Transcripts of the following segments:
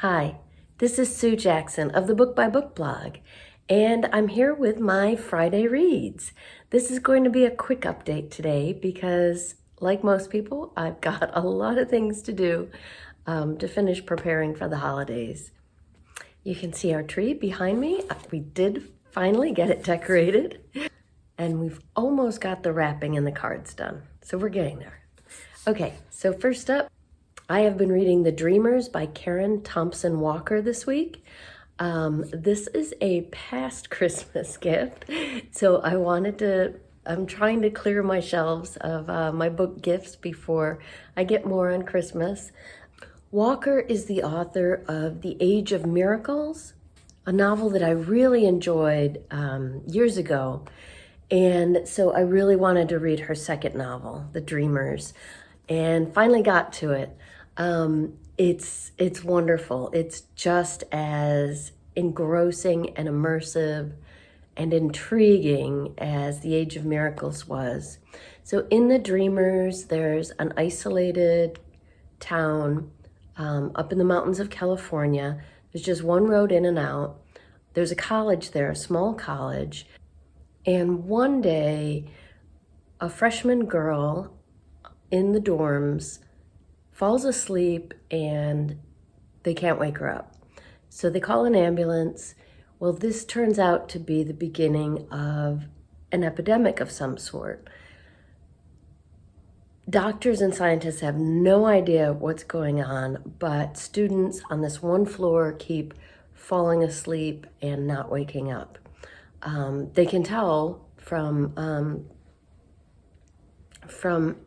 Hi, this is Sue Jackson of the Book by Book blog, and I'm here with my Friday reads. This is going to be a quick update today because, like most people, I've got a lot of things to do to finish preparing for the holidays. You can see our tree behind me. We did finally get it decorated, and we've almost got the wrapping and the cards done, so we're getting there. Okay, so first up, I have been reading The Dreamers by Karen Thompson Walker this week. This is a past Christmas gift, so I'm trying to clear my shelves of my book gifts before I get more on Christmas. Walker is the author of The Age of Miracles, a novel that I really enjoyed years ago, and so I really wanted to read her second novel, The Dreamers, and finally got to it. It's wonderful. It's just as engrossing and immersive and intriguing as The Age of Miracles was. So in The Dreamers, there's an isolated town up in the mountains of California. There's just one road in and out. There's a college there, a small college. And one day, a freshman girl in the dorms falls asleep and they can't wake her up. So they call an ambulance. Well, this turns out to be the beginning of an epidemic of some sort. Doctors and scientists have no idea what's going on, but students on this one floor keep falling asleep and not waking up. They can tell from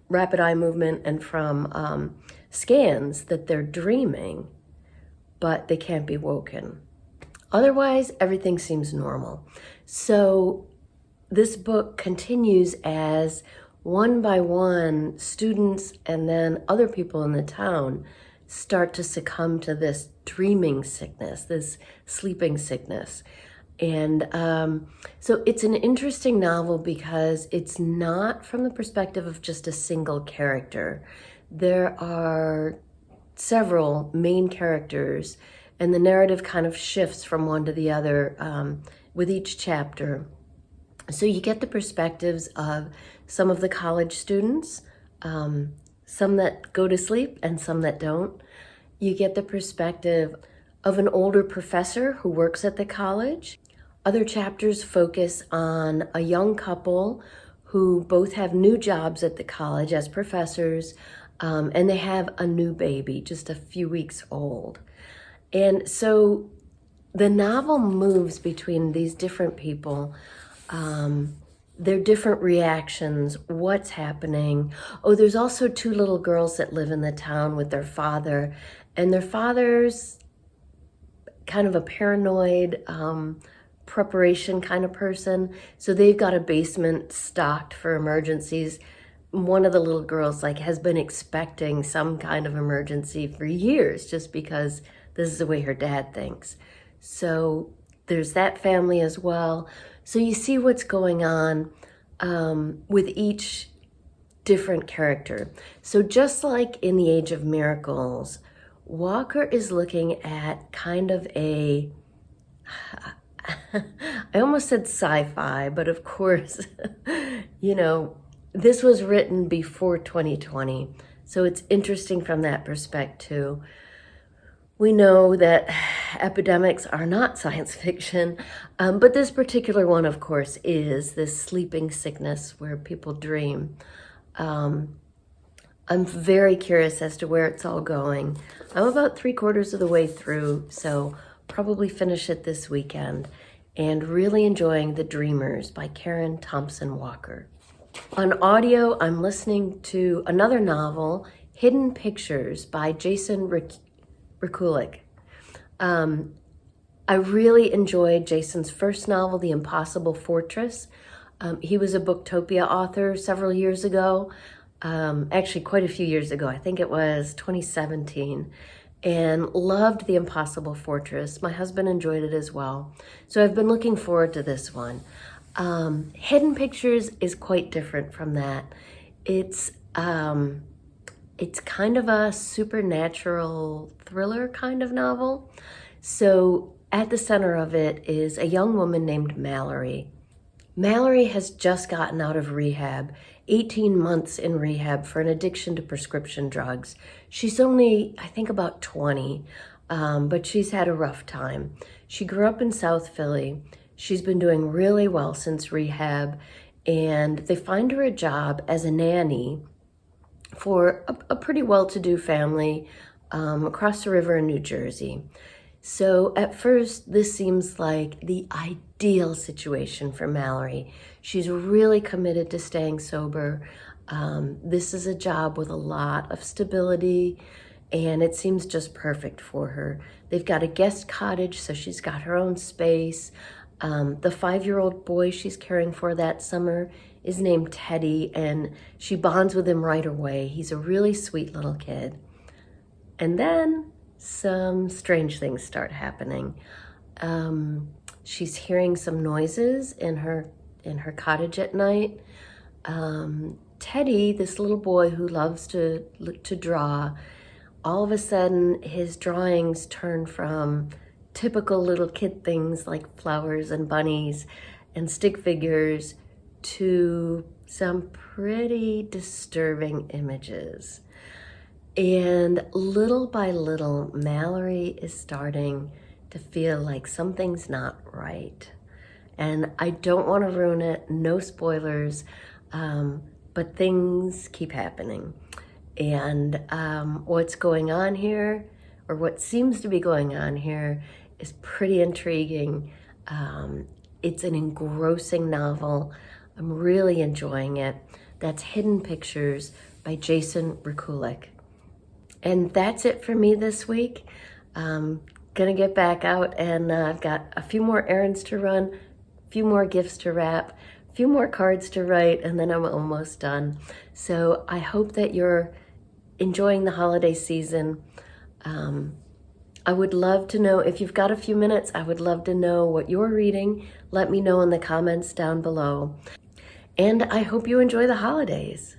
rapid eye movement and from scans that they're dreaming, but they can't be woken. Otherwise, everything seems normal. So this book continues as one by one, students and then other people in the town start to succumb to this dreaming sickness, this sleeping sickness. And so it's an interesting novel because it's not from the perspective of just a single character. There are several main characters, and the narrative kind of shifts from one to the other with each chapter. So you get the perspectives of some of the college students, some that go to sleep and some that don't. You get the perspective of an older professor who works at the college. Other chapters focus on a young couple who both have new jobs at the college as professors, and they have a new baby, just a few weeks old. And so the novel moves between these different people, their different reactions, what's happening. Oh, there's also two little girls that live in the town with their father, and their father's kind of a paranoid, preparation kind of person. So they've got a basement stocked for emergencies. One of the little girls has been expecting some kind of emergency for years just because this is the way her dad thinks. So there's that family as well. So you see what's going on with each different character. So just like in The Age of Miracles, Walker is looking at kind of a I almost said sci-fi, but of course, this was written before 2020. So it's interesting from that perspective. We know that epidemics are not science fiction, but this particular one, of course, is this sleeping sickness where people dream. I'm very curious as to where it's all going. I'm about 3/4 of the way through, so probably finish it this weekend, and really enjoying The Dreamers by Karen Thompson Walker. On audio, I'm listening to another novel, Hidden Pictures by Jason Rikulik. I really enjoyed Jason's first novel, The Impossible Fortress. He was a Booktopia author several years ago, actually quite a few years ago. I think it was 2017. And loved The Impossible Fortress. My husband enjoyed it as well. So I've been looking forward to this one. Hidden Pictures is quite different from that. It's It's kind of a supernatural thriller kind of novel. So at the center of it is a young woman named Mallory. Mallory has just gotten out of rehab, 18 months in rehab for an addiction to prescription drugs. She's only, I think, about 20, but she's had a rough time. She grew up in South Philly. She's been doing really well since rehab, and they find her a job as a nanny for a pretty well-to-do family across the river in New Jersey. So at first, this seems like the ideal situation for Mallory. She's really committed to staying sober. This is a job with a lot of stability, and it seems just perfect for her. They've got a guest cottage, so she's got her own space. The 5-year-old boy she's caring for that summer is named Teddy, and she bonds with him right away. He's a really sweet little kid. And then some strange things start happening. She's hearing some noises in her cottage at night. Teddy, this little boy who loves to draw, all of a sudden his drawings turn from typical little kid things like flowers and bunnies and stick figures to some pretty disturbing images. And little by little, Mallory is starting to feel like something's not right. And I don't want to ruin it, no spoilers, but things keep happening. And what's going on here, or what seems to be going on here, is pretty intriguing. It's an engrossing novel. I'm really enjoying it. That's Hidden Pictures by Jason Rikulik. And that's it for me this week. Gonna get back out, and I've got a few more errands to run, a few more gifts to wrap, a few more cards to write, and then I'm almost done. So I hope that you're enjoying the holiday season. I would love to know, if you've got a few minutes, I would love to know what you're reading. Let me know in the comments down below. And I hope you enjoy the holidays.